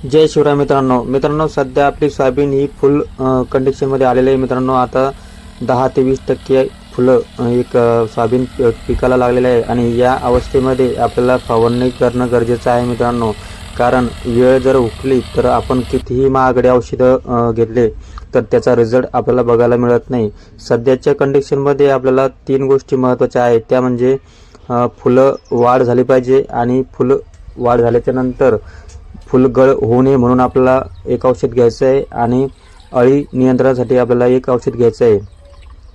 जय शिवराय मित्रांनो सध्या आपली सोयाबीन ही फुल कंडिशनमध्ये आलेली आहे मित्रांनो। आता 10 ते 20% फुलं सोयाबीन पिकाला लागलेले आहे आणि या अवस्थेमध्ये आपल्याला फवारणी करणं गरजेचं आहे मित्रांनो। कारण वेळ जर हुकली तर आपण कितीही महागडे औषधं घेतले तर त्याचा रिझल्ट आपल्याला बघायला मिळत नाही। सध्याच्या कंडिशनमध्ये आपल्याला 3 गोष्टी महत्त्वाच्या आहेत, त्या म्हणजे फुलं वाढ झाली पाहिजे आणि फुलं वाढ झाल्याच्या नंतर फुलगळ होऊ नये म्हणून आपल्याला एक औषध घ्यायचं आहे आणि अळी नियंत्रणासाठी आपल्याला एक औषध घ्यायचं आहे।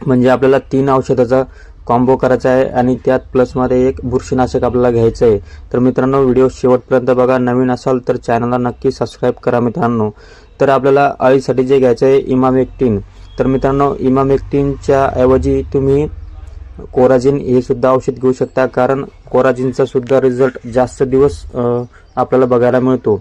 म्हणजे आपल्याला 3 औषधाचा कॉम्बो करायचा आहे आणि त्यात प्लसमध्ये एक बुरशीनाशक आपल्याला घ्यायचं आहे। तर मित्रांनो व्हिडिओ शेवटपर्यंत बघा। नवीन असाल तर चॅनलला नक्की सबस्क्राईब करा मित्रांनो। तर आपल्याला अळीसाठी जे घ्यायचं आहे इमामेक्टिन। तर मित्रांनो इमामेक्टिनच्या ऐवजी तुम्ही कोराजिन हे सुद्धा औषध घेऊ शकता, कारण कोराजिनचा सुद्धा रिझल्ट जास्त दिवस आपल्याला बघायला मिळतो।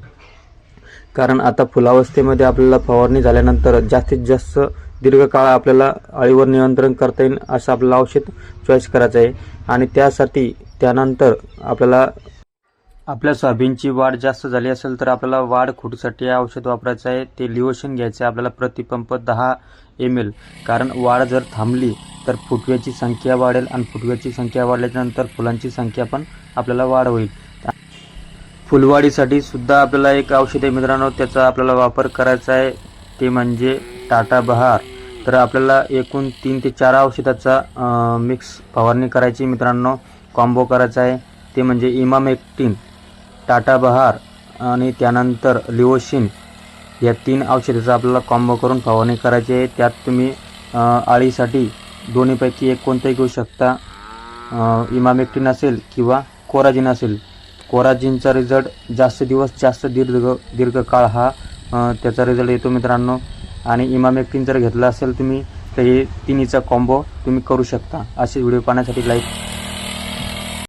कारण आता फुलावस्थेमध्ये आपल्याला फवारणी झाल्यानंतर जास्तीत जास्त दीर्घकाळ आपल्याला अळीवर नियंत्रण करता येईल असं आपल्याला औषध चॉईस करायचं आहे। आणि त्यासाठी त्यानंतर आपल्या सोयाबीनची वाढ जास्त झाली असेल तर आपल्याला वाढ खुटीसाठी औषध वापरायचं आहे। ते लिओशन घ्यायचं आहे आपल्याला प्रतिपंप 10 ml। कारण वाढ जर थांबली तर फुटव्याची संख्या वाढेल आणि फुटव्याची संख्या वाढल्यानंतर फुलांची संख्या पण आपल्याला वाढ होईल। फुलवाढीसाठी सुद्धा आपल्याला एक औषध आहे मित्रांनो, त्याचा आपल्याला वापर करायचा आहे, ते म्हणजे टाटा बहार। तर आपल्याला एकूण 3 ते 4 औषधाचा मिक्स फवारणी करायची मित्रांनो, कॉम्बो करायचा आहे। ते म्हणजे इमामेक्टिन, टाटा बहार आणि त्यानंतर लिओशिन, या 3 औषधाचा आपल्याला कॉम्बो करून फवारणी करायची आहे। त्यात तुम्ही अळीसाठी दोन्हीपैकी एक कोणतेही घेऊ शकता, इमामेक्टिन असेल किंवा कोराजिन असेल। कोराजिनचा रिझल्ट जास्त दिवस जास्त दीर्घकाळ हा त्याचा रिझल्ट येतो मित्रांनो। आणि इमामेक्टिन जर घेतला असेल तुम्ही तर हे तिन्हीचा कॉम्बो तुम्ही करू शकता। असे व्हिडिओ पाहण्यासाठी लाईक